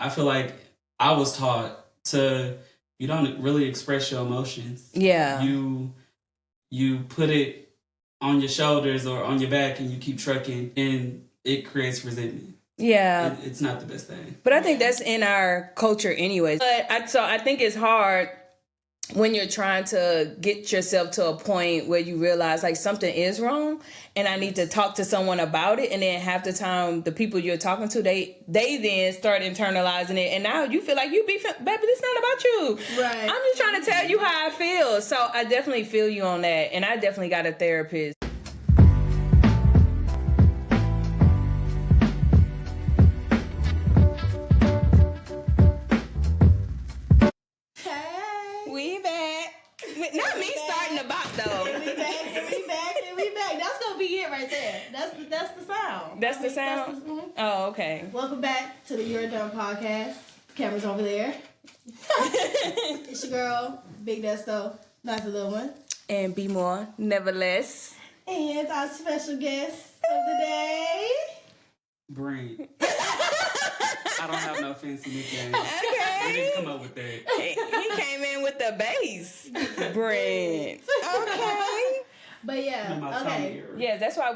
I feel like I was taught to, you don't really express your emotions. Yeah. You put it on your shoulders or on your back and you keep trucking, and it creates resentment. Yeah. It's not the best thing. But I think that's in our culture anyways. But I think it's hard when you're trying to get yourself to a point where you realize like something is wrong and I need to talk to someone about it, and then half the time the people you're talking to, they then start internalizing it, and now you feel like baby, this not about you. Right. I'm just trying to tell you how I feel. So I definitely feel you on that, and I definitely got a therapist. We back. Not me starting the box though. We back. That's gonna be it right there. That's the sound. That's the sound? Oh, okay. Welcome back to the You're Done podcast. The camera's over there. It's your girl, Big Desto, not the little one. And be more, nevertheless. And our special guest of the day. Brain. I don't have no fancy nicknames. Okay. We didn't come up with that. He came in with the bass. Brent. Okay. But yeah, okay. Yeah, that's why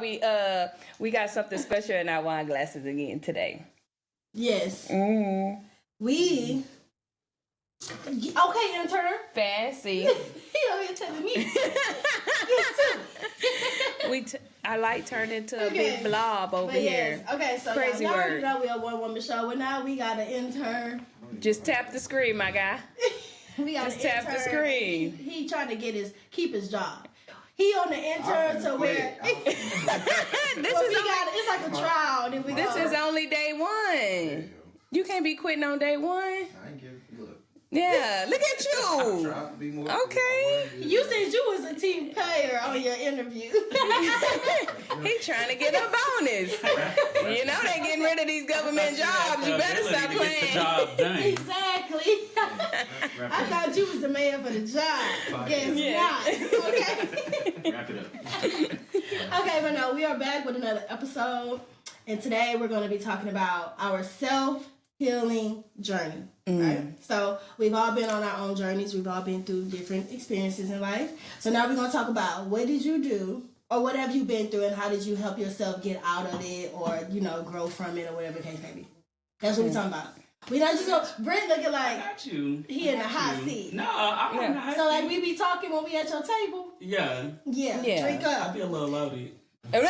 we got something special in our wine glasses again today. Yes. Mm. We. Okay, intern. Fancy. He over here telling me. I like turning into a Okay. big blob over But here. yes, okay, so Crazy y'all word. know we're a one-woman show, but now we got an intern. Just tap the screen, my guy. We got Just an tap the intern. screen. He trying to keep his job. He on the intern to where it's like a trial. Then This is only day one. You can't be quitting on day one. I ain't give look. Yeah, look at I'm you. trying to be more. Okay. You said you was a team player on your interview. He trying to get a bonus. You know they getting rid of these government jobs. You better stop Get the playing. job done. Exactly. I thought you was the man for the job. Guess not. Okay. Wrap it up. Okay, but no, we are back with another episode, and today we're going to be talking about our self-healing journey. Right? So we've all been on our own journeys. We've all been through different experiences in life. So now we're going to talk about what did you do, or what have you been through, and how did you help yourself get out of it, or grow from it, or whatever the case may be. That's what we're talking about. We not just go. Brent looking like Got you. he in the hot seat. No, I'm in the hot seat. So like we be talking when we at your table. Yeah. Yeah. Drink I up. be a little loaded. You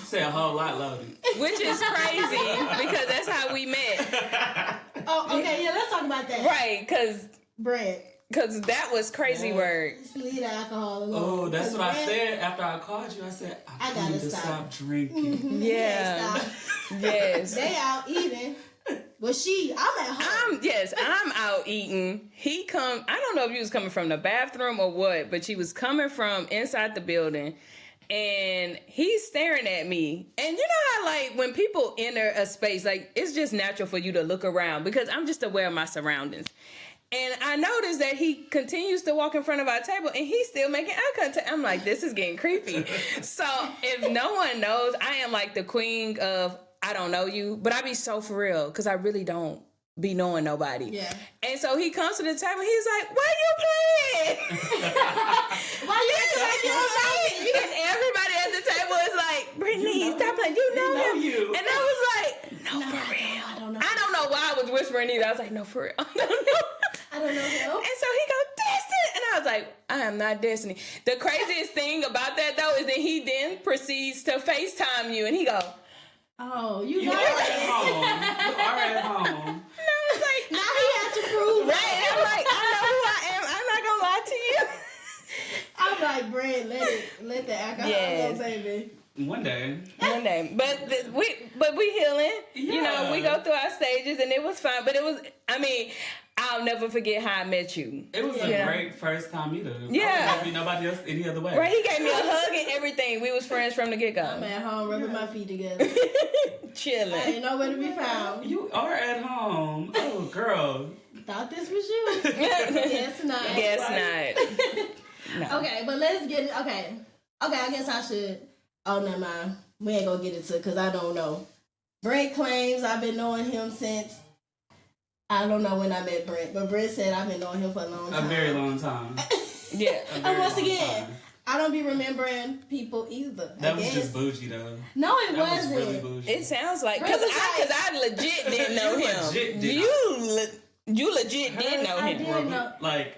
say a whole lot loaded. Which is crazy because that's how we met. Oh, okay. Yeah, let's talk about that. Right, Brent. because that was crazy word. Just leave the alcohol alone. Oh, that's what I Brent- said after I called you. I said, I gotta need to stop. stop drinking. Yeah. Stop. Yes. They out eating. Well, I'm at home. I'm out eating. I don't know if you was coming from the bathroom or what, but she was coming from inside the building. And he's staring at me. And you know how, like, when people enter a space, like, it's just natural for you to look around because I'm just aware of my surroundings. And I noticed that he continues to walk in front of our table and he's still making eye contact. I'm like, this is getting creepy. So if no one knows, I am like the queen of, I don't know you, but I be so for real because I really don't be knowing nobody. Yeah. And so he comes to the table. He's like, "Why you playing? Why you playing? You don't know me. And everybody at the table is like, "Brittany, stop playing. You know him." you. And I was like, "No, for real. I don't know. I don't know why I was whispering either. I was like, "No, for real. I don't know." I don't know him. And so he goes, "Destiny," and I was like, "I am not Destiny." The craziest thing about that though is that he then proceeds to FaceTime you, and he go, Oh, you You are know at it. home. You are at home. and I was like, Now he had to prove right? it. I'm like, I know who I am. I'm not gonna lie to you. I'm like, Brent, let the alcohol Yes. go, baby. One day. One day, but we healing. You know, we go through our stages, and it was fine. But it was, I mean, I'll never forget how I met you. It was a great first time meetup. Yeah. I wouldn't be nobody else any other way. Right? He gave me a hug and everything. We was friends from the get I'm go. at home rubbing my feet together. I Chilling. ain't nowhere to be found. You are at home. Oh, girl. Thought this was you. Guess not. Guess not. No. Okay, but let's get it. Okay, I guess I should. Oh, never mind. We ain't gonna get into it because I don't know. Brent claims I've been knowing him since I don't know when I met Brent, but Brent said I've been knowing him for a long time. A very long time. Yeah. And once again, I don't be remembering people either. That was just bougie though. No, it That wasn't. was really bougie. It sounds like Brent because was like- I legit didn't know You him. legit did You legit did know I him. did know. Like,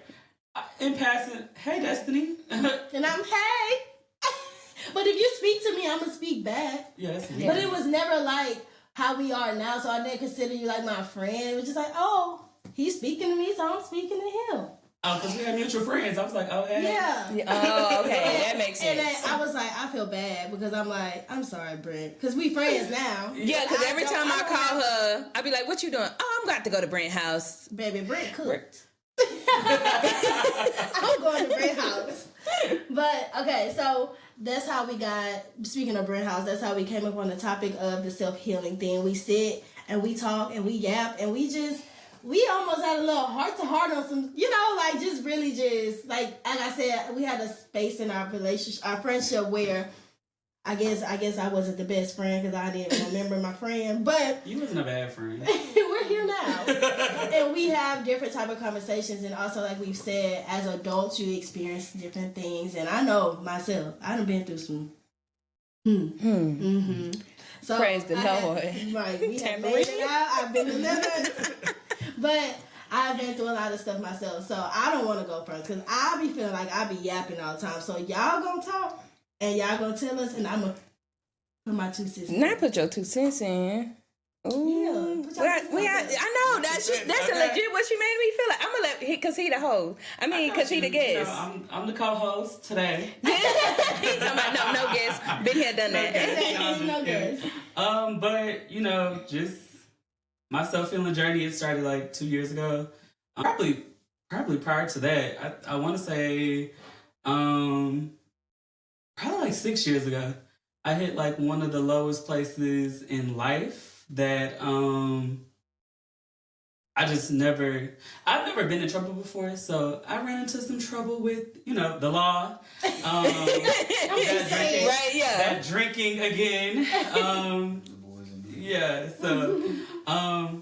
in passing, hey Destiny. And I'm hey. But if you speak to me, I'm gonna speak back. Yeah, that's me. But it was never like how we are now, so I didn't consider you like my friend. It was just like, oh, he's speaking to me, so I'm speaking to him. Oh, because we had mutual friends. I was like, oh, hey. Yeah. Oh, okay, that makes And sense. then I was like, I feel bad because I'm like, I'm sorry, Brent, because we friends now. Yeah, because every time I don't call have- her, I be like, "What you doing?" "Oh, I'm got to go to Brent house." Baby, Brent cooked. I'm going to Brent house. But okay, so that's how we got. Speaking of Brent house, that's how we came up on the topic of the self-healing thing. We sit and we talk and we yap and we almost had a little heart to heart on some, like just really just like I said, we had a space in our relationship, our friendship where I guess I wasn't the best friend because I didn't remember my friend, but You wasn't a bad friend. we're here now. And we have different type of conversations, and also like we've said, as adults you experience different things, and I know myself, I done been through some So Praise the Lord. Right, we have Tambourine. made it out. I've been delivered. But I've been through a lot of stuff myself, so I don't want to go first because I be feeling like I be yapping all the time. So y'all gonna talk and y'all gonna tell us, and I'm gonna put my 2 cents in. Not put your 2 cents in. Ooh. Yeah, put your 2 cents in. I know that's a legit what she made me feel like. I'm gonna let because he the host. I mean, because he the guest. I'm the co-host today. He's talking about no guest. Been here, done that. Exactly, no guess. But just my self-healing journey. It started like 2 years ago. Probably prior to that. I want to say, probably like 6 years ago. I hit like one of the lowest places in life that I've never been in trouble before, so I ran into some trouble with, the law. That drinking again. The boys and me. Yeah, so I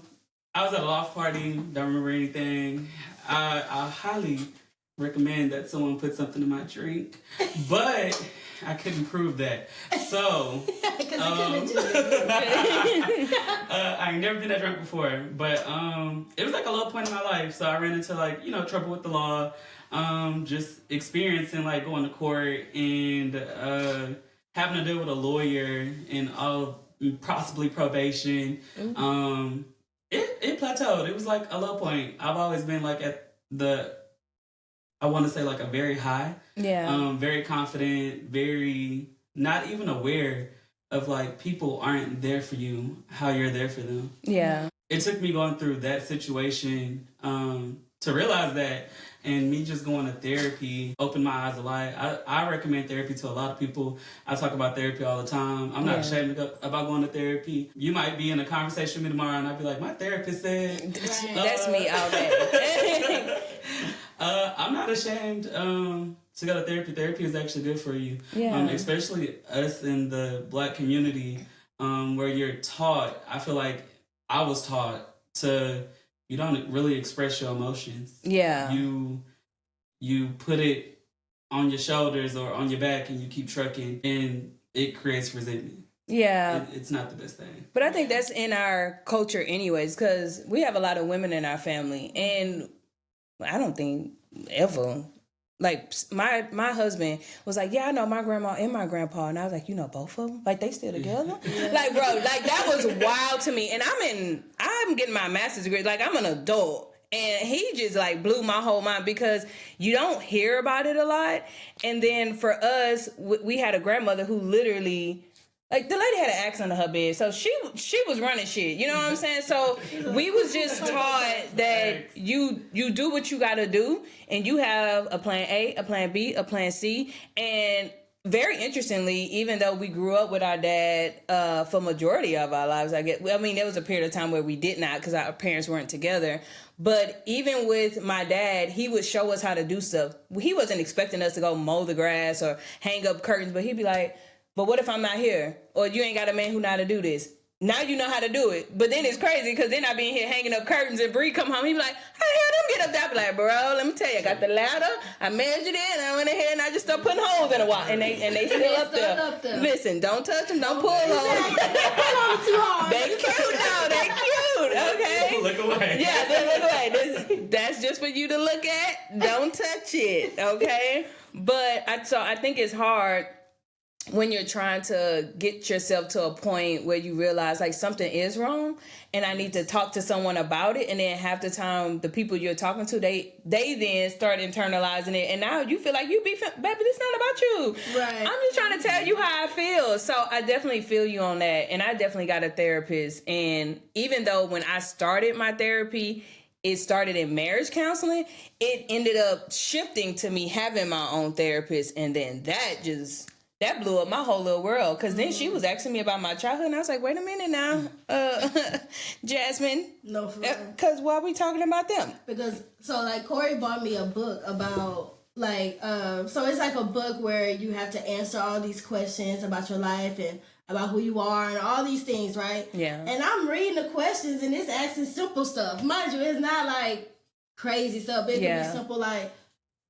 was at a loft party, don't remember anything. I highly recommend that someone put something in my drink, but I couldn't prove that. So I ain't never been that drunk before, but it was like a low point in my life. So I ran into trouble with the law, just experiencing like going to court and having to deal with a lawyer and all possibly probation. It plateaued. It was like a low point. I've always been like at I want to say like a very high. Yeah. Very confident, very not even aware of like people aren't there for you, how you're there for them. Yeah. It took me going through that situation to realize that, and me just going to therapy opened my eyes a lot. I recommend therapy to a lot of people. I talk about therapy all the time. I'm not ashamed about going to therapy. You might be in a conversation with me tomorrow and I'd be like, my therapist said... That's me all day. I'm not ashamed to go to therapy. Therapy is actually good for you. Yeah. Especially us in the Black community, where you're taught, I feel like I was taught to, you don't really express your emotions. Yeah. You put it on your shoulders or on your back and you keep trucking, and it creates resentment. Yeah. It's not the best thing. But I think that's in our culture anyways, because we have a lot of women in our family, and I don't think ever, like my husband was like, yeah, I know my grandma and my grandpa, and I was like, you know both of them? Like they still together? Like, bro, like that was wild to me. And I'm getting my master's degree, like I'm an adult, and he just like blew my whole mind because you don't hear about it a lot. And then for us, we had a grandmother who literally, like the lady had an axe under her bed, so she was running shit. You know what I'm saying? So we was just taught that you do what you gotta do, and you have a plan A, a plan B, a plan C. And very interestingly, even though we grew up with our dad for majority of our lives, I mean there was a period of time where we did not because our parents weren't together. But even with my dad, he would show us how to do stuff. He wasn't expecting us to go mow the grass or hang up curtains, but he'd be like, but what if I'm not here? Or you ain't got a man who know how to do this? now you know how to do it. But then it's crazy because then I be in here hanging up curtains and Bree come home. He be like, how the hell them get up there? I be like, bro, let me tell you, I got the ladder, I measured it, and I went ahead and I just started putting holes in the wall. And they still up there. Listen, don't touch them, don't pull them. They cute though, they cute, okay? Look away. Yeah, they look away. That's just for you to look at. Don't touch it, okay? But I think it's hard when you're trying to get yourself to a point where you realize like something is wrong and I need to talk to someone about it, and then half the time the people you're talking to they then start internalizing it, and now you feel like you baby, this not about you. Right. I'm just trying to tell you how I feel. So I definitely feel you on that, and I definitely got a therapist. And even though when I started my therapy, it started in marriage counseling, it ended up shifting to me having my own therapist, and then that blew up my whole little world. Because then she was asking me about my childhood, and I was like, wait a minute now, Jasmine. No, for real. Because why are we talking about them? Because, so, like, Corey bought me a book about, like, so it's like a book where you have to answer all these questions about your life and about who you are and all these things, right? Yeah. And I'm reading the questions, and it's asking simple stuff. Mind you, it's not, like, crazy stuff. It can be simple, like,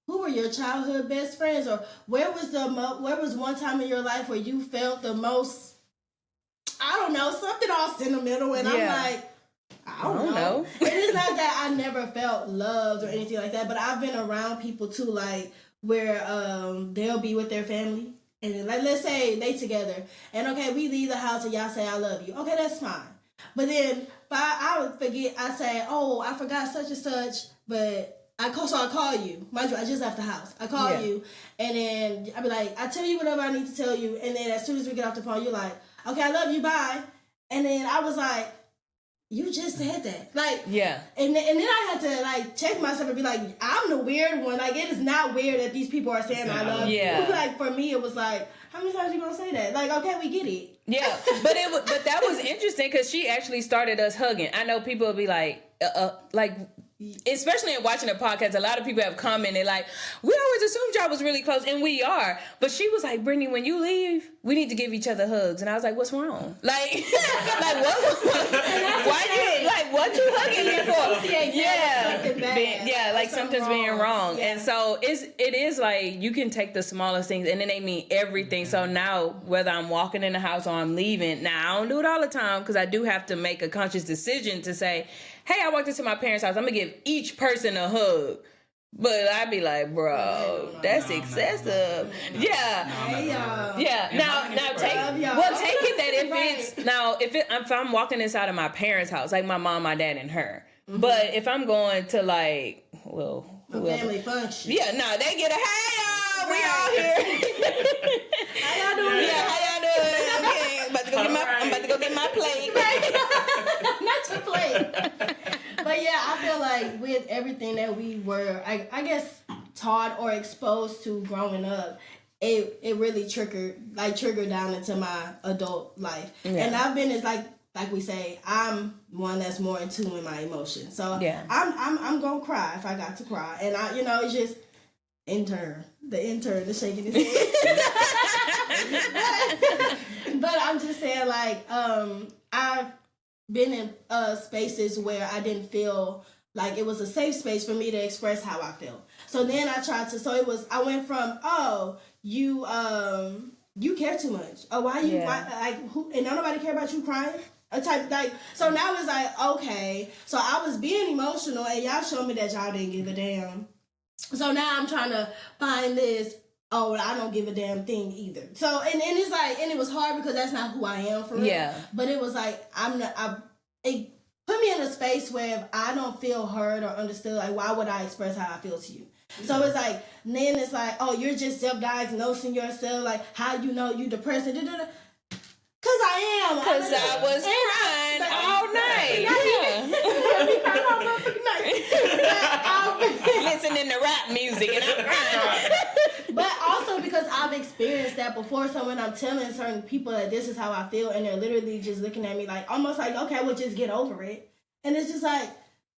who were your childhood best friends, or where was one time in your life where you felt the most, I don't know, something all sentimental, and I'm like, I don't know. It is not that I never felt loved or anything like that, but I've been around people too, like where they'll be with their family, and then, like, let's say they together, and okay, we leave the house and y'all say I love you. Okay, that's fine. But then I would forget. I say, oh, I forgot such and such, but I call you. Mind you, I just left the house. I call you, and then I be like, I tell you whatever I need to tell you, and then as soon as we get off the phone, you're like, okay, I love you, bye. And then I was like, you just said that, like, yeah. And then I had to like check myself and be like, I'm the weird one. Like, it is not weird that these people are saying I love you. Like, for me, it was like, how many times you gonna say that? Like, okay, we get it. Yeah, but that was interesting because she actually started us hugging. I know people will be like, especially in watching the podcast, a lot of people have commented like, we always assumed y'all was really close, and we are. But she was like, Brittany, when you leave, we need to give each other hugs. And I was like, what's wrong? Like, what you hugging me for? Yeah, like something's being wrong. Yeah. And so it is like, you can take the smallest things and then they mean everything. So now, whether I'm walking in the house or I'm leaving, now I don't do it all the time because I do have to make a conscious decision to say, hey, I walked into my parents' house, I'm gonna give each person a hug. But I'd be like, bro, that's excessive. Yeah. Now take it that if I'm walking inside of my parents' house, like my mom, my dad, and her. Mm-hmm. But if I'm going to like, well, family function. Yeah, no, they get a hey y'all, we all here. How y'all doing? Yeah, how y'all doing? Okay, I'm about to go get my plate. Not your plate. But yeah, I feel like with everything that we were, I guess, taught or exposed to growing up, it really triggered down into my adult life. Yeah. And I've been like we say, I'm one that's more in tune with my emotions. So yeah. I'm gonna cry if I got to cry, and it's just the shaking his head. But I'm just saying, like, I've been in spaces where I didn't feel like it was a safe space for me to express how I felt. So then I went from, oh, you care too much. Oh, why you, who, and don't nobody care about you crying? So now it's like, okay, so I was being emotional and y'all showed me that y'all didn't give a damn. So now I'm trying to find this, oh, I don't give a damn thing either. So, and it's like, and it was hard because that's not who I am for real. Yeah. But it was like, it put me in a space where if I don't feel heard or understood, like, why would I express how I feel to you? So it's like, then it's like, oh, you're just self-diagnosing yourself, like, how you know you depressed, Because I am. Because I was crying all night. Listening to rap music and I'm crying. But also because I've experienced that before, so when I'm telling certain people that this is how I feel and they're literally just looking at me like, almost like, okay, well, just get over it. And it's just like,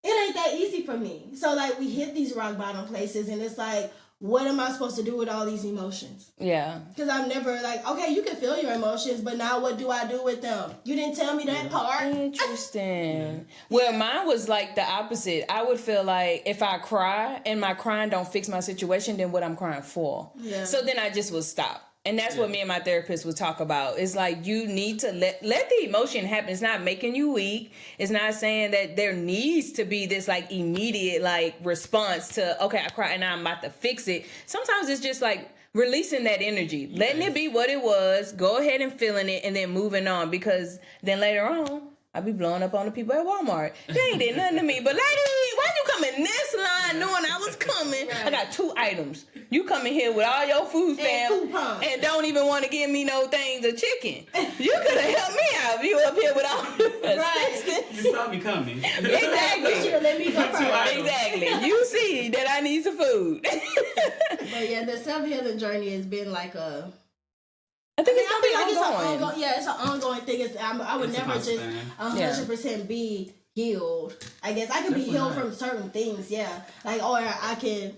it ain't that easy for me. So like we hit these rock bottom places and it's like, what am I supposed to do with all these emotions? Yeah. Because I'm never like, okay, you can feel your emotions, but now what do I do with them? You didn't tell me that part. Interesting. Well, mine was like the opposite. I would feel like if I cry and my crying don't fix my situation, then what I'm crying for. Yeah. So then I just would stop. And that's what me and my therapist would talk about. It's like you need to let the emotion happen. It's not making you weak. It's not saying that there needs to be this like immediate like response to, okay, I cried and now I'm about to fix it. Sometimes it's just like releasing that energy, letting it be what it was, go ahead and feeling it, and then moving on. Because then later on, I'll be blowing up on the people at Walmart. They ain't did nothing to me. But lady, why you come in this line knowing I was coming? I got 2 items. You come in here with all your food stamps and don't even want to give me no things of chicken. You could have helped me out. You up here with all the assistance. You saw me coming. You should have let me go first. Exactly. You see that I need some food. But yeah, the self-healing journey has been like a... I think it's I gonna feel be like ongoing. it's an ongoing. Yeah, it's an ongoing thing. I would It's a never just constant. 100% be healed. I guess I can be Definitely healed not. from certain things. Yeah, like or I can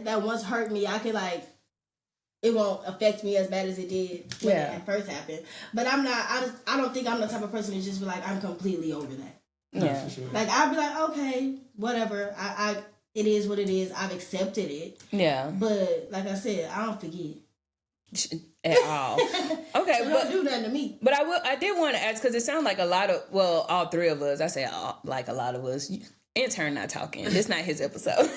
that once hurt me. I can like it won't affect me as bad as it did when it first happened. But I'm not. I don't think I'm the type of person to just be like I'm completely over that. Yeah. For sure. Like I'd be like okay, whatever. I it is what it is. I've accepted it. Yeah. But like I said, I don't forget. At all. Okay, So but don't do nothing to me. But I did want to ask because it sounds like a lot of all 3 of us. I say like a lot of us. Intern not talking. This not his episode.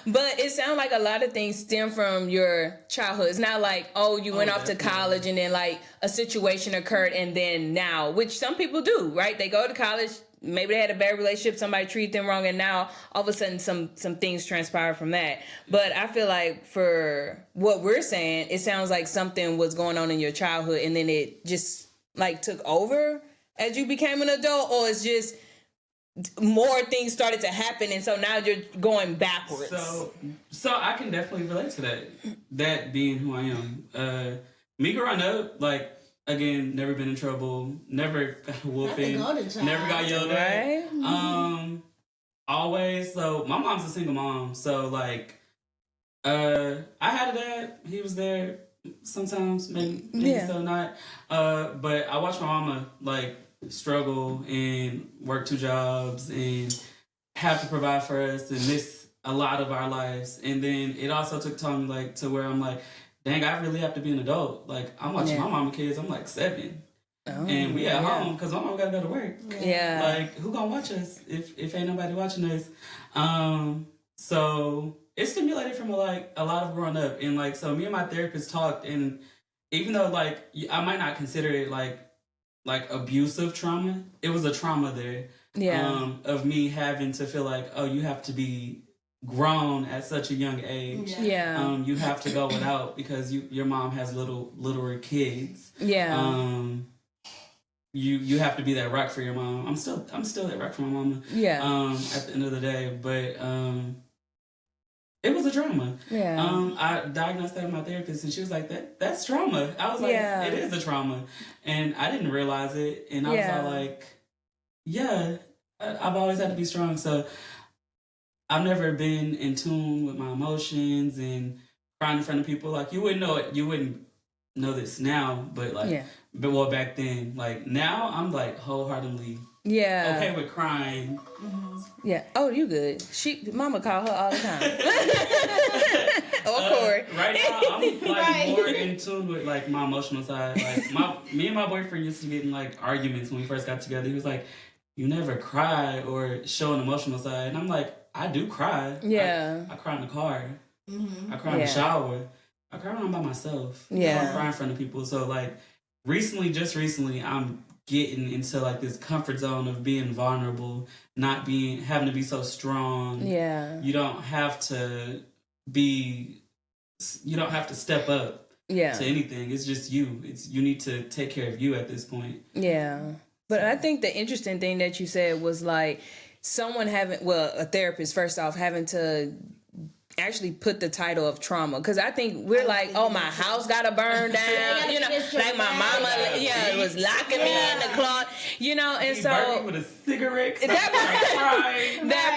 But it sounds like a lot of things stem from your childhood. It's not like you went off to college and then like a situation occurred and then now, which some people do, right? They go to college. Maybe they had a bad relationship, somebody treated them wrong, and now all of a sudden some things transpire from that. But I feel like for what we're saying, it sounds like something was going on in your childhood and then it just like took over as you became an adult, or it's just more things started to happen and so now you're going backwards. So I can definitely relate to that. That being who I am. Me growing up, like, again, never been in trouble, never got a whooping, never got yelled at. Right? Always. So my mom's a single mom, so like, I had a dad. He was there sometimes, maybe so not. But I watched my mama like struggle and work 2 jobs and have to provide for us and miss a lot of our lives. And then it also took time like to where I'm like, dang, I really have to be an adult. Like, I'm watching my mama kids. I'm like 7. And we at home because my mom got to go to work. Yeah. Like, who gonna watch us if ain't nobody watching us? So it stimulated from a lot of growing up. And like, so me and my therapist talked, and even though like I might not consider it like abusive trauma, it was a trauma there. Yeah. Of me having to feel like, you have to be grown at such a young age. Yeah. You have to go without because your mom has littler kids. Yeah. You have to be that rock for your mom. I'm still that rock for my mama. Yeah. At the end of the day, but it was a trauma. Yeah. I diagnosed that with my therapist, and she was like, "That's trauma." I was like, "It is a trauma," and I didn't realize it, and I was all like, "Yeah, I've always had to be strong." So I've never been in tune with my emotions and crying in front of people. Like, you wouldn't know it. You wouldn't know this now, but like, but back then, like now, I'm like wholeheartedly okay with crying. Yeah. Oh, you good? Mama call her all the time. Or Corey. Right now, I'm like more in tune with like my emotional side. Like me and my boyfriend used to get in like arguments when we first got together. He was like, "You never cry or show an emotional side," and I'm like, "I do cry. Yeah. I cry in the car. I cry in the shower. I cry when I'm by myself. Yeah. I don't cry in front of people." So like just recently, I'm getting into like this comfort zone of being vulnerable, having to be so strong. Yeah. You don't have to step up to anything. It's just you. You need to take care of you at this point. Yeah. But I think the interesting thing that you said was like someone a therapist first off having to actually put the title of trauma, because I think we're like, my house gotta burn down, like my mama was locking me in the closet, and so with a cigarette, that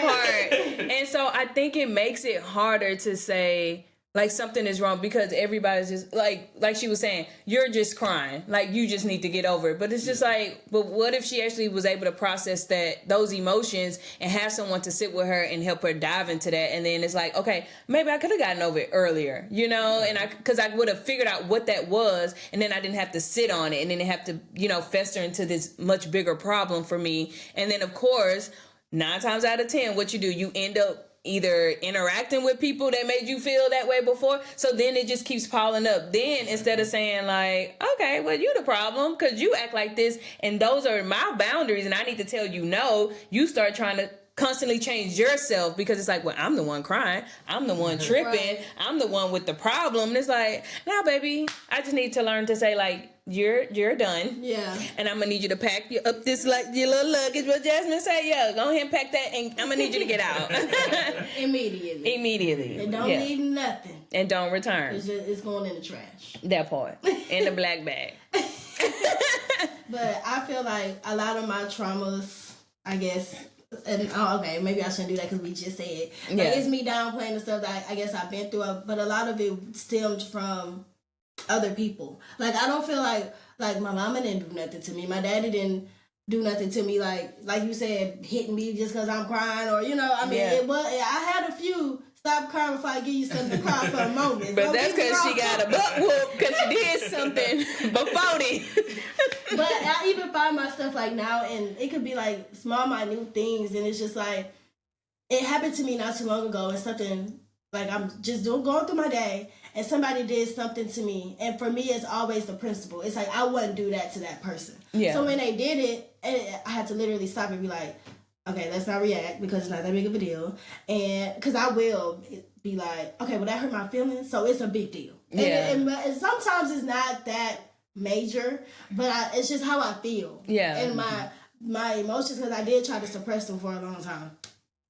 part. And so I think it makes it harder to say like something is wrong because everybody's just like she was saying, you're just crying. Like you just need to get over it. But it's just like, but what if she actually was able to process those emotions and have someone to sit with her and help her dive into that? And then it's like, okay, maybe I could have gotten over it earlier, you know? And because I would have figured out what that was, and then I didn't have to sit on it and then it have to, you know, fester into this much bigger problem for me. And then of course, 9 times out of 10, what you do, you end up either interacting with people that made you feel that way before. So then it just keeps piling up. Then instead of saying like, okay, well, you the problem because you act like this and those are my boundaries and I need to tell you no, you start trying to constantly change yourself because it's like, well, I'm the one crying. I'm the one tripping. Right. I'm the one with the problem. And it's like, now, baby, I just need to learn to say like, you're done. Yeah. And I'm gonna need you to pack up this like your little luggage. What Jasmine say, yeah, go ahead and pack that and I'm gonna need you to get out. Immediately. And don't leave nothing. And don't return. It's going in the trash. That part. In the black bag. But I feel like a lot of my traumas, I guess, and okay, maybe I shouldn't do that because we just said it. Like, it's me downplaying the stuff that I guess I've been through, but a lot of it stemmed from other people. Like I don't feel like my mama didn't do nothing to me. My daddy didn't do nothing to me. Like you said, hitting me just because I'm crying, or you know, I mean, it was. I had a few. Stop crying before I give you something to cry for a moment. But that's because she got a butt whoop because she did something before then. But I even find myself like now, and it could be like small, minute things, and it's just like it happened to me not too long ago. And something like I'm just going through my day. And somebody did something to me. And for me, it's always the principle. It's like, I wouldn't do that to that person. Yeah. So when they did it, I had to literally stop and be like, okay, let's not react because it's not that big of a deal. And because I will be like, okay, well, that hurt my feelings. So it's a big deal. Yeah. And sometimes it's not that major, but it's just how I feel. Yeah. And my emotions, because I did try to suppress them for a long time.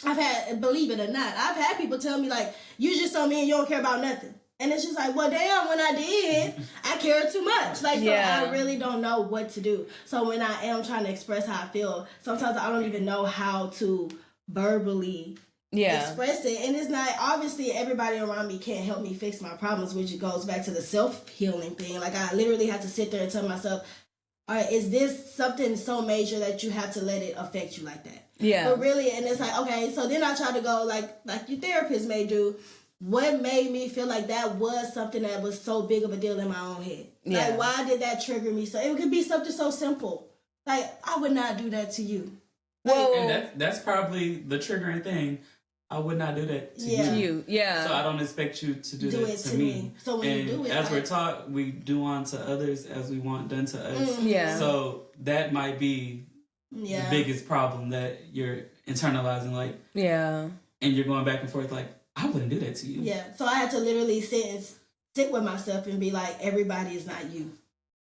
I've had, believe it or not, I've had people tell me like, you just so mean, you don't care about nothing. And it's just like, well, damn, when I did, I cared too much. Like, so I really don't know what to do. So when I am trying to express how I feel, sometimes I don't even know how to verbally express it. And it's not, obviously, everybody around me can't help me fix my problems, which goes back to the self-healing thing. Like, I literally have to sit there and tell myself, all right, is this something so major that you have to let it affect you like that? Yeah. But really, and it's like, okay, so then I try to go, like your therapist may do, what made me feel like that was something that was so big of a deal in my own head? Yeah. Like, why did that trigger me? So it could be something so simple. Like, I would not do that to you. Well, and that's probably the triggering thing. I would not do that to you. Yeah. So I don't expect you to do that to me. So when you do it, as we're taught, we do unto others as we want done to us. Mm-hmm. Yeah. So that might be the biggest problem that you're internalizing, like, and you're going back and forth, like, I wouldn't do that to you. Yeah. So I had to literally sit with myself and be like, everybody is not you.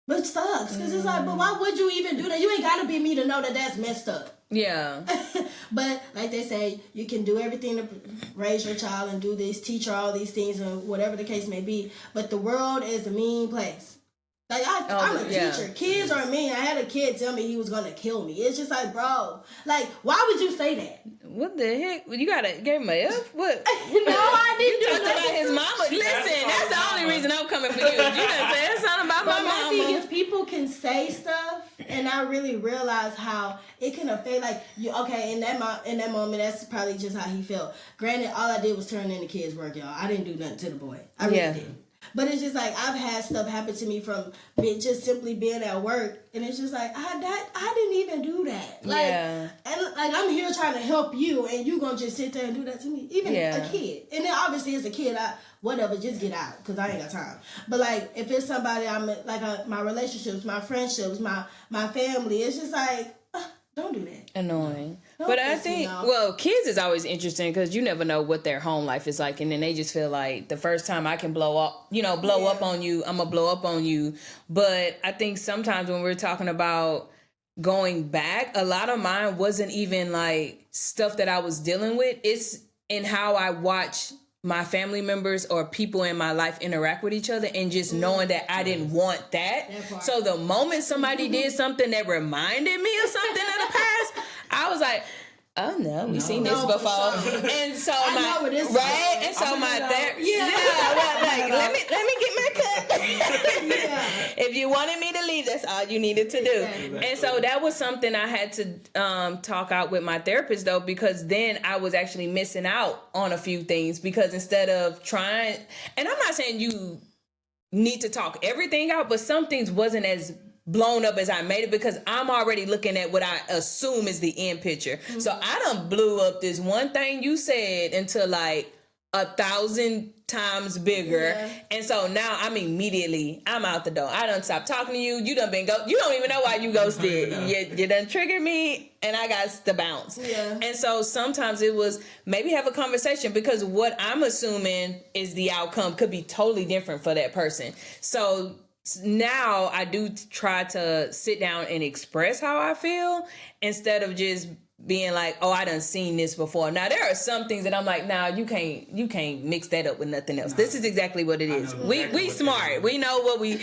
Which sucks. Because it's like, but why would you even do that? You ain't got to be me to know that that's messed up. Yeah. But like they say, you can do everything to raise your child and do this, teach her all these things and whatever the case may be. But the world is a mean place. Like, I'm a teacher. Kids are mean. I had a kid tell me he was going to kill me. It's just like, bro, like, why would you say that? What the heck? You gave him an F? What? No, I didn't do that. About his mama. Listen, that's the only reason I'm coming for you. You done said something about my mama. My thing is, people can say stuff, and I really realize how it can affect, like, you. Okay, in that moment, that's probably just how he felt. Granted, all I did was turn in the kids' work, y'all. I didn't do nothing to the boy. I really didn't. But it's just like, I've had stuff happen to me from just simply being at work. And it's just like, I didn't even do that. Like, and like, I'm here trying to help you and you gonna just sit there and do that to me. Even a kid. And then obviously as a kid, whatever, just get out. Because I ain't got time. But like, if it's somebody I'm like, my relationships, my friendships, my family, it's just like, don't do that. Annoying. But I think, well, kids is always interesting because you never know what their home life is like. And then they just feel like the first time I can blow up on you, I'm going to blow up on you. But I think sometimes when we're talking about going back, a lot of mine wasn't even like stuff that I was dealing with. It's in how I watch my family members or people in my life interact with each other and just knowing that I didn't want that. So the moment somebody did something that reminded me of something in the past, I was like, Oh no, we've No. seen this No, for before. sure. And so I my know where this is right, going. and so I'm my gonna get therapist, Yeah. like let me get my cut. Yeah. If you wanted me to leave, that's all you needed to do. Exactly. And so that was something I had to talk out with my therapist though, because then I was actually missing out on a few things because instead of trying, and I'm not saying you need to talk everything out, but some things wasn't as blown up as I made it because I'm already looking at what I assume is the end picture. Mm-hmm. So I done blew up this one thing you said into like 1,000 times bigger. Yeah. And so now I'm out the door. I done stopped talking to you. You done been you don't even know why you ghosted. You done triggered me and I got to bounce. Yeah. And so sometimes it was maybe have a conversation because what I'm assuming is the outcome could be totally different for that person. So now I do try to sit down and express how I feel instead of just being like, oh, I done seen this before. Now there are some things that I'm like, nah, you can't mix that up with nothing else. No. This is exactly what it is. We smart. We know what we,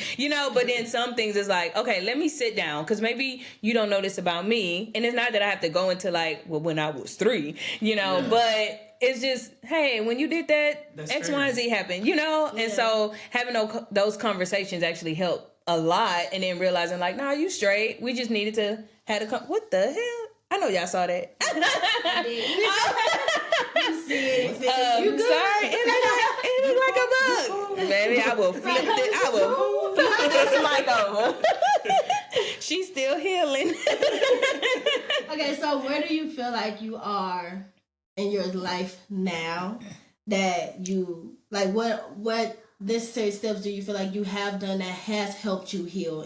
but then some things is like, okay, let me sit down because maybe you don't know this about me. And it's not that I have to go into like, well, when I was 3, but it's just, hey, when you did that, that's X, Y, and Z happened, Yeah. And so having those conversations actually help a lot. And then realizing like, nah, you straight. We just needed to have what the hell? I know y'all saw that. I did. You see it. You good? Sorry. It looked like a bug. Baby, I will flip it. I will flip this mic over. She's still healing. Okay, so where do you feel like you are in your life now that you, like, what necessary steps do you feel like you have done that has helped you heal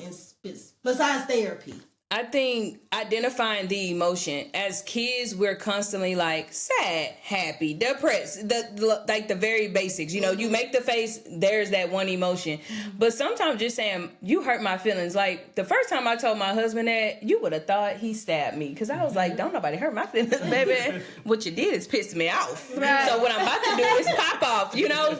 besides therapy? I think identifying the emotion. As kids, we're constantly like sad, happy, depressed, the very basics. You make the face, there's that one emotion. But sometimes just saying, you hurt my feelings. Like the first time I told my husband that, you would have thought he stabbed me. Because I was like, don't nobody hurt my feelings, baby. What you did is piss me off. Right. So what I'm about to do is pop off,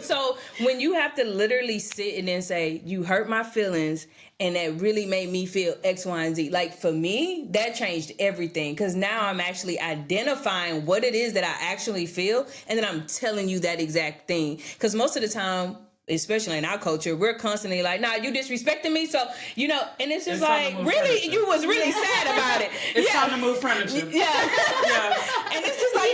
So when you have to literally sit and then say, you hurt my feelings, and that really made me feel X, Y, and Z. Like for me, that changed everything because now I'm actually identifying what it is that I actually feel, and then I'm telling you that exact thing. Because most of the time, especially in our culture, we're constantly like, nah, you disrespecting me. So, and it's just like, really, furniture. You was really sad about it. It's time to move furniture. Yeah. And it's just like,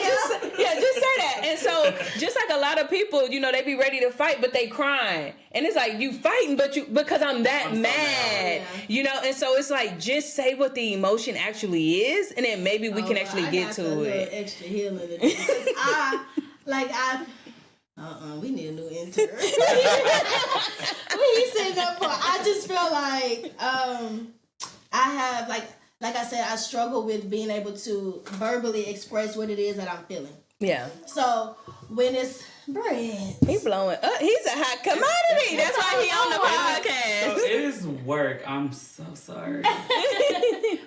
just say that. And so, just like a lot of people, they be ready to fight, but they crying. And it's like, you fighting, because I'm mad, And so it's like, just say what the emotion actually is, and then maybe we can actually get to it. Extra healing to do. We need a new intern. We said that for. I just feel like I have like I said, I struggle with being able to verbally express what it is that I'm feeling. Yeah. So when it's Brent, he blowing up. He's a hot commodity. That's why he on the podcast. So it is work. I'm so sorry.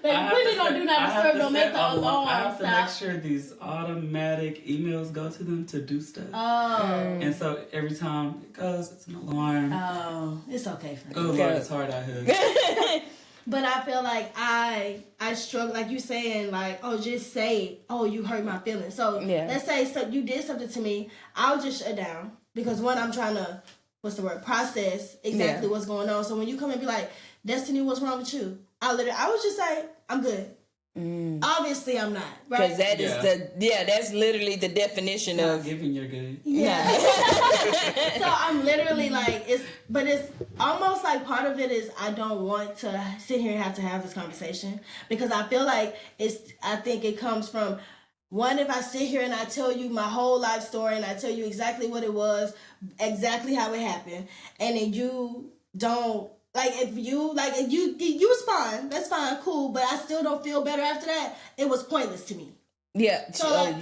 Really don't do not disturb. Don't make the alarm. I have to make sure these automatic emails go to them to do stuff. Oh. And so every time it goes, it's an alarm. Oh, it's okay for me. Oh Lord, it's hard out here. But I feel like I struggle, like you saying, like, oh, just say, oh, you hurt my feelings. So let's say you did something to me, I'll just shut down. Because one, I'm trying to, process exactly what's going on. So when you come and be like, Destiny, what's wrong with you? I would just say, I'm good. Obviously, I'm not, right? Because that is that's literally the definition of giving you're good. Yeah. So I'm literally like, it's almost like part of it is I don't want to sit here and have to have this conversation because I feel like I think it comes from one, if I sit here and I tell you my whole life story and I tell you exactly what it was, exactly how it happened, and then you don't. Like, if you respond, that's fine, cool, but I still don't feel better after that. It was pointless to me. Yeah, so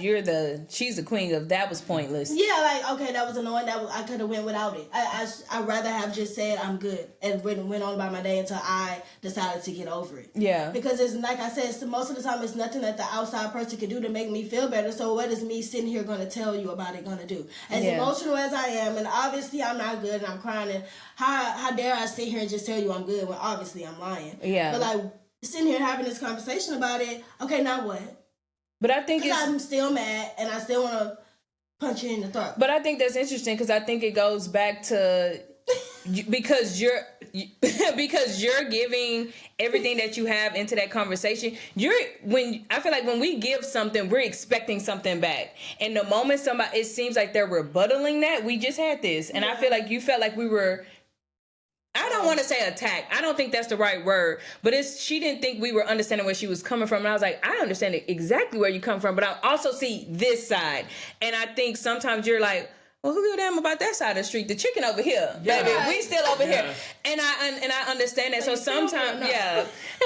she's the queen of that was pointless. Yeah, like, okay, that was annoying. I could have went without it. I'd rather have just said I'm good and went on by my day until I decided to get over it. Yeah. Because it's like I said, so most of the time it's nothing that the outside person can do to make me feel better. So what is me sitting here going to tell you about it going to do? As emotional as I am, and obviously I'm not good and I'm crying, and how dare I sit here and just tell you I'm good when obviously I'm lying. Yeah. But like sitting here having this conversation about it, okay, now what? But I think Because it's. I'm still mad and I still want to punch you in the throat. But I think that's interesting because I think it goes back to because you're because you're giving everything that you have into that conversation. I feel like when we give something, we're expecting something back. And the moment it seems like they're rebuttaling that, we just had this, and I feel like you felt like we were. I don't want to say attack. I don't think that's the right word. But she didn't think we were understanding where she was coming from. And I was like, I understand exactly where you come from, but I also see this side. And I think sometimes you're like, well, who give a damn about that side of the street? The chicken over here, baby. We still over here. And I understand that. So sometimes,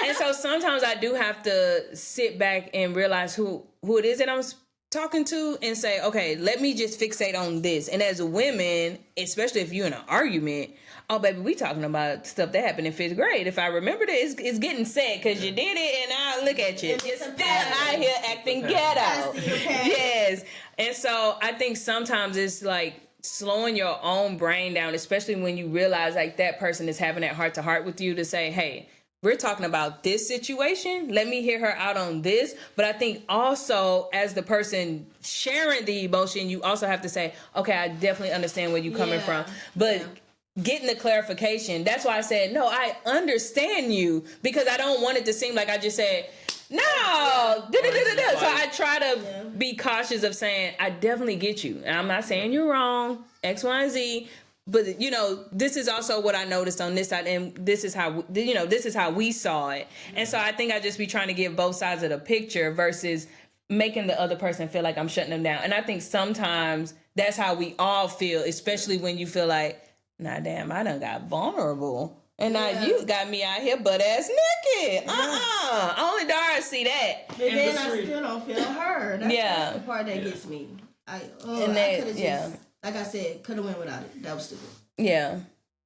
And so sometimes I do have to sit back and realize who it is that I'm talking to and say, okay, let me just fixate on this. And as women, especially if you're in an argument, oh, baby, we talking about stuff that happened in 5th grade. If I remember this, it's getting sad because you did it, and I look at you. You're still out here acting ghetto. Yes. And so I think sometimes it's like slowing your own brain down, especially when you realize like that person is having that heart-to-heart with you to say, hey, we're talking about this situation. Let me hear her out on this. But I think also as the person sharing the emotion, you also have to say, okay, I definitely understand where you're coming from. But getting the clarification, that's why I said, no, I understand you, because I don't want it to seem like I just said, no. So I try to be cautious of saying, I definitely get you. And I'm not saying you're wrong, X, Y, and Z. But, you know, this is also what I noticed on this side, and this is how, this is how we saw it. And so I think I just be trying to give both sides of the picture versus making the other person feel like I'm shutting them down. And I think sometimes that's how we all feel, especially when you feel like, nah, damn, I done got vulnerable. And now you got me out here butt ass naked. Only Dara see that. But then I still don't feel heard. That's the part that gets me. I could have just, like I said, could have went without it. That was stupid. Yeah.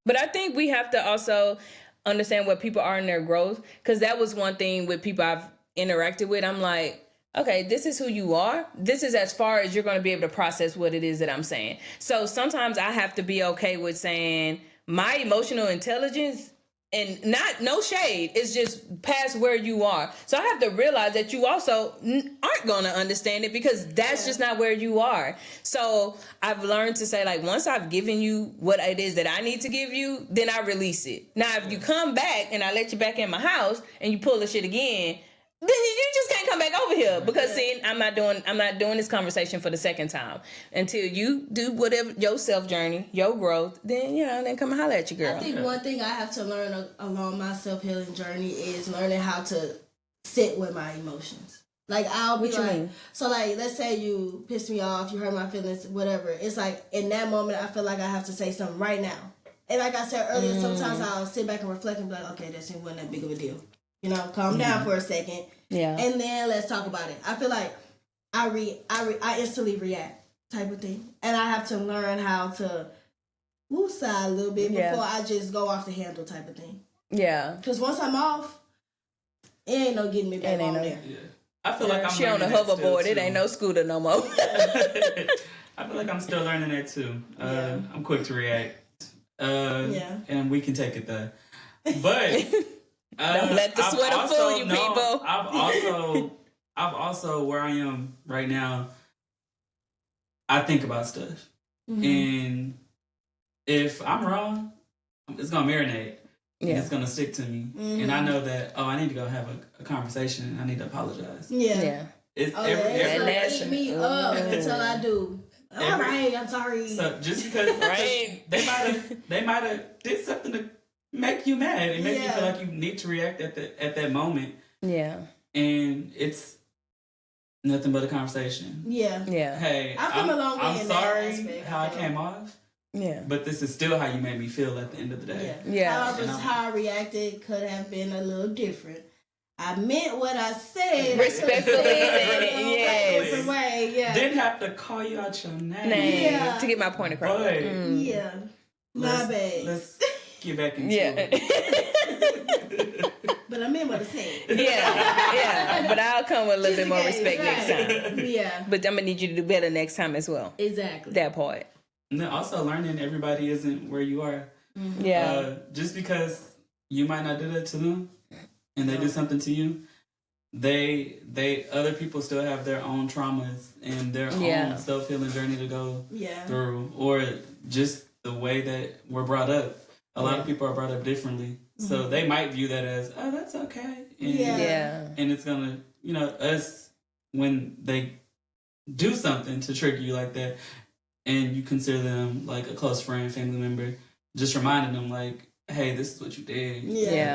But I think we have to also understand what people are in their growth. Because that was one thing with people I've interacted with. I'm like, okay, this is who you are. This is as far as you're going to be able to process what it is that I'm saying. So sometimes I have to be okay with saying my emotional intelligence, and no shade, is just past where you are. So I have to realize that you also aren't going to understand it, because that's just not where you are. So I've learned to say, like, once I've given you what it is that I need to give you, then I release it. Now, if you come back and I let you back in my house and you pull the shit again, then you just can't come back over here, because see, I'm not doing this conversation for the second time. Until you do whatever your self journey, your growth, then then come and holler at your girl. I think one thing I have to learn along my self healing journey is learning how to sit with my emotions. Like, I'll be so like, let's say you pissed me off, you hurt my feelings, whatever. It's like in that moment, I feel like I have to say something right now. And like I said earlier, sometimes I'll sit back and reflect and be like, okay, that shit wasn't that big of a deal. Calm down for a second. Yeah. And then let's talk about it. I feel like I instantly react type of thing. And I have to learn how to woosah a little bit before I just go off the handle type of thing. Yeah. Because once I'm off, it ain't no getting me back on there. Yeah. I feel like she on the hoverboard. It ain't no scooter no more. I feel like I'm still learning that too. I'm quick to react. And we can take it there. But... Don't let the sweater fool you, people. I've also where I am right now, I think about stuff. And if I'm wrong, it's gonna marinate. And it's gonna stick to me. And I know that, I need to go have a conversation and I need to apologize. Yeah. It's eat me up until I do. All right, I'm sorry. So just because they might have did something to make you mad and make you feel like you need to react at that moment. Yeah. And it's nothing but a conversation. Yeah. Yeah. Hey, I've come a long way. I'm sorry how I came off. Yeah. But this is still how you made me feel at the end of the day. Yeah. How I reacted could have been a little different. I meant what I said. Respectfully. Yes. Way. Yeah. Didn't have to call you out your name. To get my point across. But, yeah. My bad. Let's get back into it. But I meant what I said. Yeah. But I'll come with a little bit more respect next time. Yeah. But I'm gonna need you to do better next time as well. Exactly. That part. And then also learning everybody isn't where you are. Yeah. Just because you might not do that to them and they do something to you other people still have their own traumas and their own self-healing journey to go through, or just the way that we're brought up. A lot of people are brought up differently, so they might view that as, oh, that's okay. And, and it's gonna, us, when they do something to trigger you like that, and you consider them like a close friend, family member, just reminding them like, hey, this is what you did.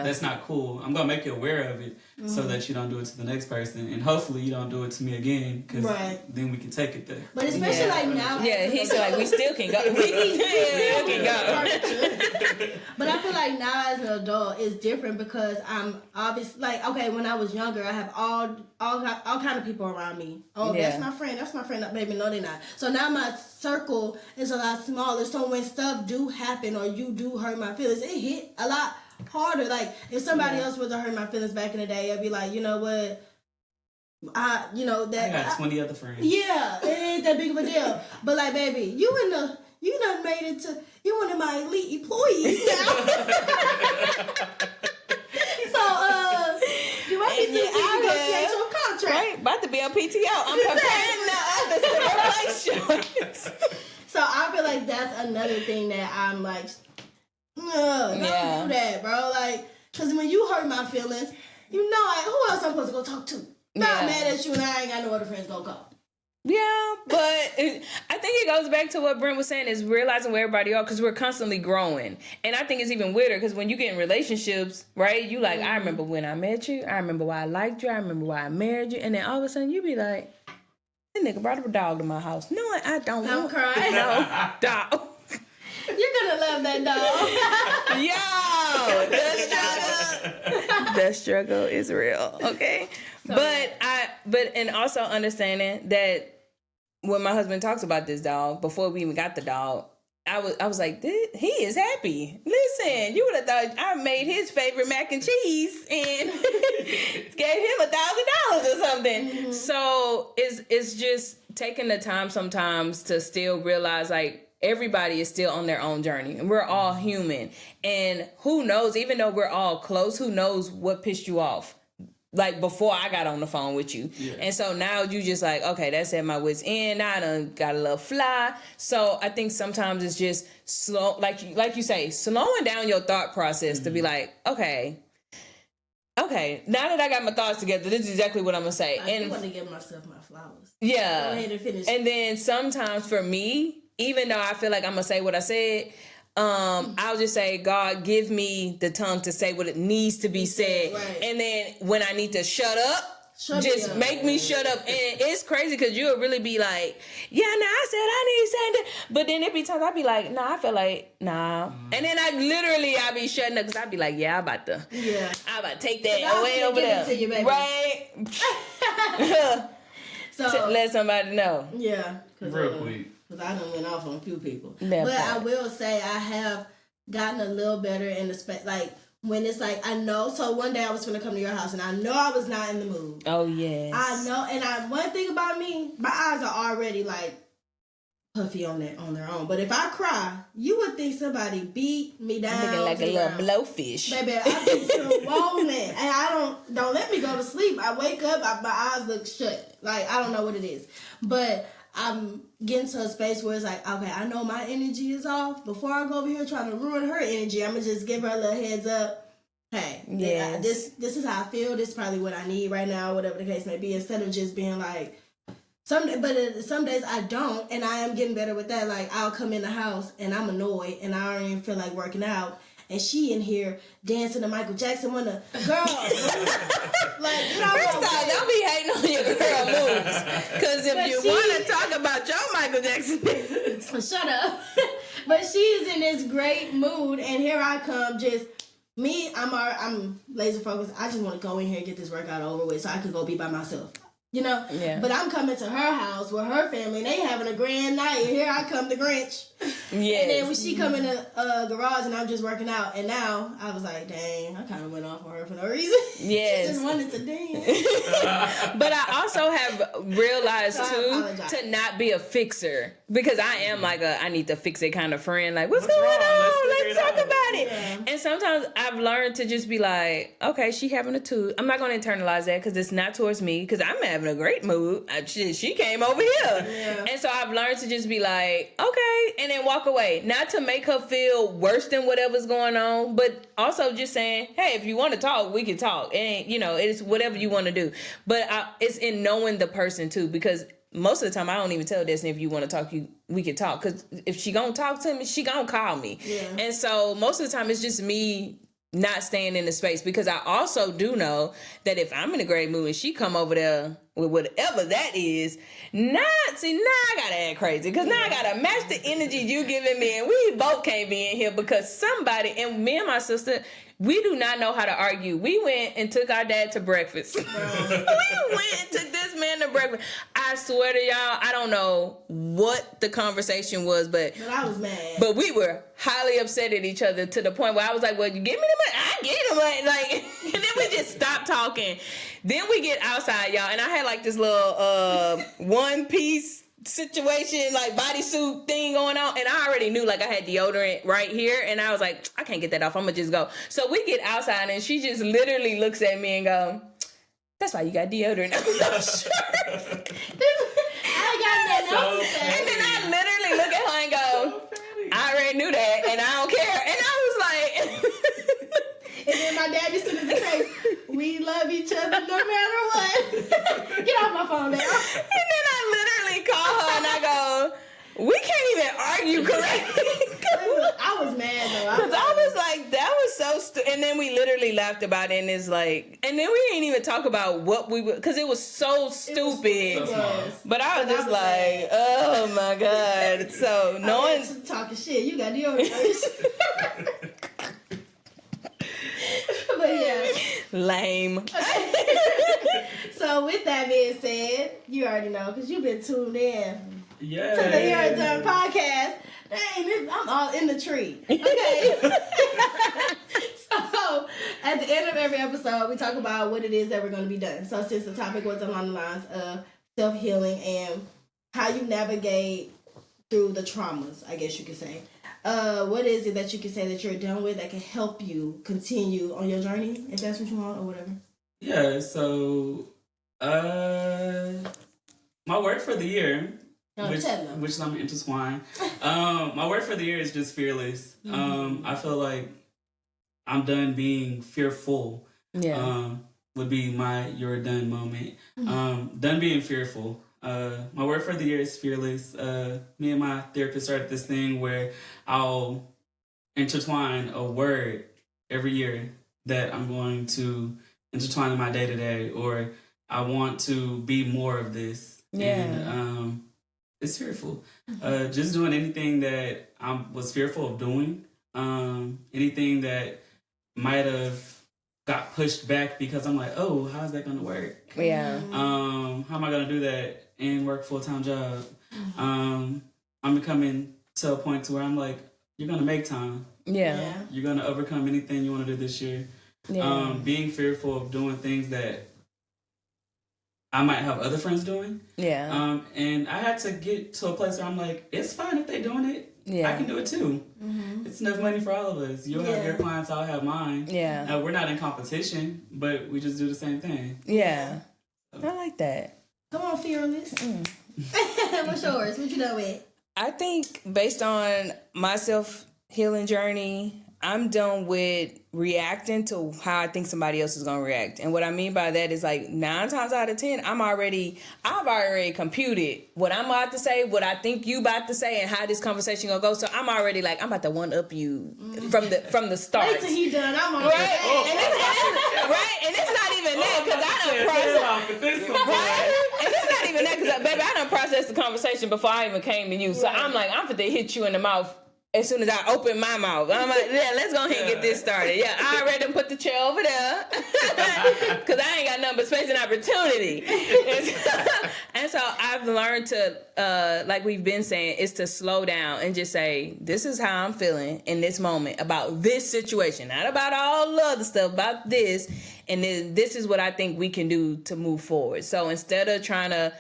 That's not cool. I'm gonna make you aware of it so that you don't do it to the next person, and hopefully you don't do it to me again, because then we can take it there. But especially like now, he's like, we still can go. We can go. But I feel like now as an adult it's different, because I'm obviously like, okay, when I was younger, I have all kind of people around me. Oh, that's my friend. That's my friend. Baby, no, they're not. So now my circle is a lot smaller. So when stuff do happen or you do hurt my feelings, it hit a lot harder. Like if somebody else was to hurt my feelings back in the day, I'd be like, you know what? I got 20 other friends. Yeah, it ain't that big of a deal. But like, baby, you done made it to, you one of my elite employees now. So you want me to negotiate your contract? Right, about to be on PTO. I'm preparing the others to replace you. So I feel like that's another thing that I'm like, don't do that, bro. Like, because when you hurt my feelings, like, who else I'm supposed to go talk to? Not mad at you, and I ain't got no other friends gonna call. Yeah, but I think it goes back to what Brent was saying, is realizing where everybody are, because we're constantly growing. And I think it's even weirder because when you get in relationships, right, you like, I remember when I met you, I remember why I liked you, I remember why I married you, and then all of a sudden you be like, that nigga brought a dog to my house. No, I don't. Don't cry. No, dog. You're gonna love that dog. Yo, the struggle is real, okay? So, but also understanding that when my husband talks about this dog, before we even got the dog, I was like, he is happy. Listen, you would have thought I made his favorite mac and cheese and gave him $1,000 or something. Mm-hmm. So it's just taking the time sometimes to still realize, like, everybody is still on their own journey, and we're all human. And who knows, even though we're all close, who knows what pissed you off? Like before I got on the phone with you. Yeah. And so now you just like, okay, that's at my wit's end. Now I done got a little fly. So I think sometimes it's just slow, like you say, slowing down your thought process to be like, okay, now that I got my thoughts together, this is exactly what I'm going to say. I want to give myself my flowers. Yeah. Go ahead and finish. And then sometimes for me, even though I feel like I'm going to say what I said, I'll just say, God, give me the tongue to say what it needs to be said. Right. And then when I need to shut up, just make me shut up. And it's crazy because you'll really be like, yeah, nah, I said I need to say that. But then it be times I'll be like, nah, I feel like, nah. And then I'll be shutting up because I'll be like, yeah, I'm about to take that way over there. To you, baby. Right? So to let somebody know. Yeah. Real quick. Because I done went off on a few people. That but part. I will say I have gotten a little better in the like when it's like, I know. So one day I was going to come to your house and I know I was not in the mood. Oh, yes. I know. And one thing about me, my eyes are already like puffy on their own. But if I cry, you would think somebody beat me down. Looking like a little blowfish. Baby, I be swollen. And I don't let me go to sleep. I wake up, my eyes look shut. Like, I don't know what it is. But I'm getting to a space where it's like, okay, I know my energy is off. Before I go over here trying to ruin her energy, I'm going to just give her a little heads up. Hey, this is how I feel. This is probably what I need right now, whatever the case may be. Instead of just being like, some days I don't, and I am getting better with that. Like, I'll come in the house and I'm annoyed and I don't even feel like working out. And she in here dancing to Michael Jackson when the girl, like, you know, first off, don't be hating on your girl moves. Because if you want to talk about your Michael Jackson, shut up. But she's in this great mood, and here I come, just me. I'm laser focused. I just want to go in here and get this workout over with, so I could go be by myself. You know, but I'm coming to her house with her family, and they having a grand night, and here I come, the Grinch. Yes. And then when she come in the garage, and I'm just working out, and now I was like, dang, I kind of went off on her for no reason. Yes. She just wanted to dance. But I also have realized to not be a fixer, because I am like I need to fix it kind of friend. Like, what's going on? Let's talk about it. Yeah. And sometimes I've learned to just be like, okay, she having a tooth. I'm not going to internalize that because it's not towards me, because I'm having a great mood. She came over here. Yeah. And so I've learned to just be like, okay, and then walk away. Not to make her feel worse than whatever's going on, but also just saying, hey, if you want to talk, we can talk. And, it's whatever you want to do. But it's in knowing the person too, because most of the time I don't even tell Destiny, if you want to talk, we can talk. Because if she gonna talk to me, she gonna call me. Yeah. And so most of the time it's just me not staying in the space, because I also do know that if I'm in a great mood and she come over there with whatever that is, now I gotta act crazy, because now I gotta match the energy you giving me, and we both can't be in here because somebody, and me and my sister, we do not know how to argue. We went and took our dad to breakfast. We went and took this man to breakfast. I swear to y'all, I don't know what the conversation was, but I was mad. But we were highly upset at each other to the point where I was like, well, you give me the money, I get the money. Like, and then we just stopped talking. Then we get outside, y'all, and I had like this little one-piece situation, like bodysuit thing going on, and I already knew like I had deodorant right here, and I was like, I can't get that off, I'm gonna just go. So we get outside, and she just literally looks at me and go, that's why you got deodorant on your shirt. I got that else to say. And then I literally look at her and go, I already knew that, and I don't care. And I was like, and then my dad just sent us a text, we love each other no matter what. Get off my phone now. And then I literally call her and I go, we can't even argue correctly. I was mad though. Because I was like, that was so stupid. And then we literally laughed about it, and it's like, and then we didn't even talk about what we were, because it was so stupid. But I was just like, oh my God. So knowing. Talking shit, you got deodorant. But yeah. Lame. Okay. So with that being said, you already know, because you've been tuned in. Yeah. To the Here Done podcast. Dang, I'm all in the tree. Okay. So, at the end of every episode, we talk about what it is that we're going to be doing. So, since the topic was along the lines of self-healing and how you navigate through the traumas, I guess you could say. What is it that you can say that you're done with that can help you continue on your journey, if that's what you want, or whatever? Yeah, so, my word for the year, which I'm intertwined. My word for the year is just fearless. Mm-hmm. I feel like I'm done being fearful. Yeah. Would be my you're done moment. Mm-hmm. Done being fearful. My word for the year is fearless. Me and my therapist started this thing where I'll intertwine a word every year that I'm going to intertwine in my day to day, or I want to be more of this. Yeah. And it's fearful. Just doing anything that I was fearful of doing. Anything that might have got pushed back because I'm like, oh, how's that going to work? Yeah. How am I going to do that and work full-time job? I'm becoming to a point to where I'm like, you're going to make time. Yeah. You're going to overcome anything you want to do this year. Yeah. Being fearful of doing things that I might have other friends doing. Yeah. And I had to get to a place where I'm like, it's fine if they're doing it. Yeah. I can do it too. Mm-hmm. It's enough money for all of us. You'll have your clients, I'll have mine. Yeah. We're not in competition, but we just do the same thing. Yeah. So. I like that. Come on, fearless. What's yours? What you done with? I think based on my self-healing journey, I'm done with reacting to how I think somebody else is going to react. And what I mean by that is like 9 times out of 10, I've already computed what I'm about to say, what I think you about to say, and how this conversation going to go. So I'm already like, I'm about to one-up you from the start. Wait till he done. I'm on right? And it's not even that, because I done processed. Right? And it's not even that, because baby, I done processed the conversation before I even came to you. So I'm like, I'm finna hit you in the mouth as soon as I open my mouth. I'm like, yeah, let's go ahead and get this started. Yeah, I already done put the chair over there because I ain't got nothing but space and opportunity. And so I've learned to, like we've been saying, is to slow down and just say, this is how I'm feeling in this moment about this situation, not about all the other stuff, about this. And then this is what I think we can do to move forward. So instead of trying to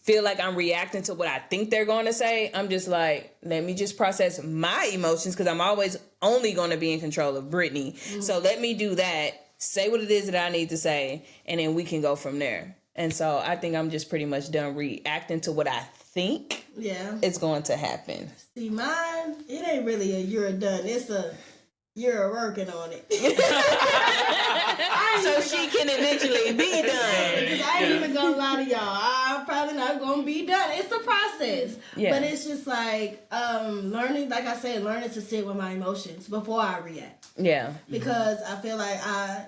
feel like I'm reacting to what I think they're going to say, I'm just like, let me just process my emotions because I'm always only going to be in control of Brittany. Mm-hmm. So let me do that, say what it is that I need to say, and then we can go from there. And so I think I'm just pretty much done reacting to what I think is going to happen. See, mine, it ain't really a you're done. It's a you're working on it. So she can eventually be done. Because I ain't even gonna lie to y'all. I'm probably not gonna be done. It's a process. Yeah. But it's just like learning, like I said, learning to sit with my emotions before I react. Yeah. Because I feel like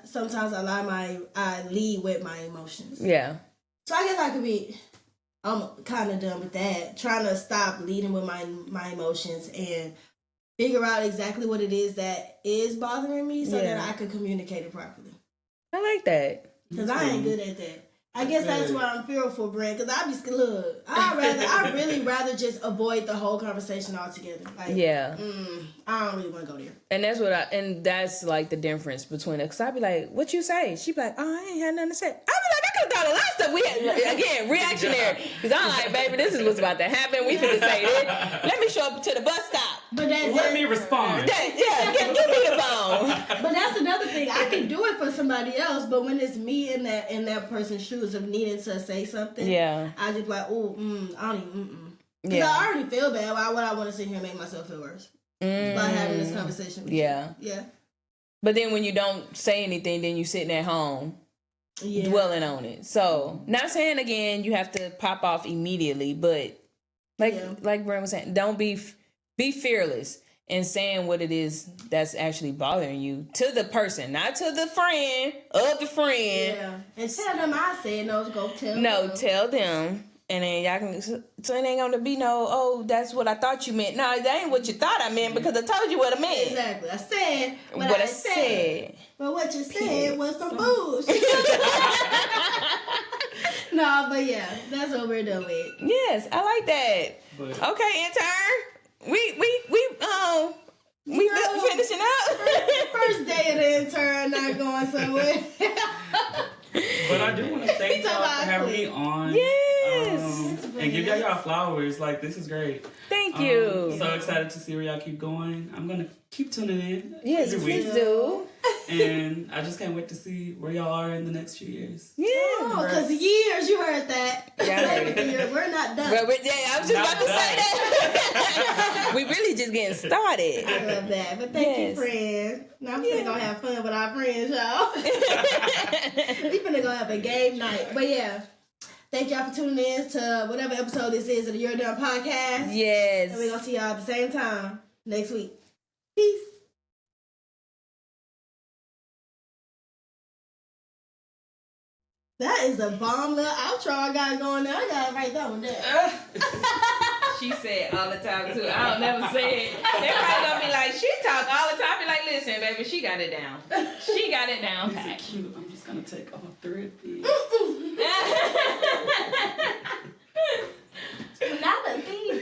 sometimes I lead with my emotions. Yeah. So I guess I'm kind of done with that. Trying to stop leading with my emotions and figure out exactly what it is that is bothering me so that I can communicate it properly. I like that. Because I ain't good at that. I guess that's why I'm fearful, Brent. Because I really rather just avoid the whole conversation altogether. Like, I don't really want to go there. And that's like the difference between it. Because I'd be like, what you say? She'd be like, oh, I ain't had nothing to say. I'd be like, I could have thought a lot of stuff. We had, again, reactionary. Because I'm like, baby, this is what's about to happen. We finna say this. Let me show up to the bus stop. But let me respond. Give me the phone. But that's another thing. I can do it for somebody else, but when it's me in that person's shoes of needing to say something, I just like, I don't even. Because I already feel bad. Why would I want to sit here and make myself feel worse by having this conversation with you? Yeah. But then when you don't say anything, then you sitting at home dwelling on it. So not saying again you have to pop off immediately, but like Brent was saying, don't be fearless in saying what it is that's actually bothering you to the person, not to the friend of the friend. Yeah, and tell them I said no. Go tell them. No, tell them, and then y'all can. So it ain't gonna be no. Oh, that's what I thought you meant. No, that ain't what you thought I meant because I told you what I meant. Exactly, I said what I said. But what you said was some bullshit. No, but yeah, that's what we're doing with. Yes, I like that. But, okay, intern. We finishing up. First day of the intern, not going somewhere. But I do want to thank y'all for having me on. Yes. And give y'all flowers. Like, this is great. Thank you. So excited to see where y'all keep going. I'm going to keep tuning in. Yes, please do. And I just can't wait to see where y'all are in the next few years. Yeah. Because years, you heard that. We're not done. I was just about to say that. We really just getting started. I love that. But thank you, friends. Now I'm finna go have fun with our friends, y'all. We finna go have a game night. But yeah. Thank y'all for tuning in to whatever episode this is of the You're Done podcast. Yes. And we're going to see y'all at the same time next week. Peace. That is a bomb little outro I got going there. I got to write that one down. She said all the time, too. I don't never say it. They're probably going to be like, she talk all the time. Be like, listen, baby, she got it down. She got it down. Is it cute? I'm just going to take off thread. Not a thing.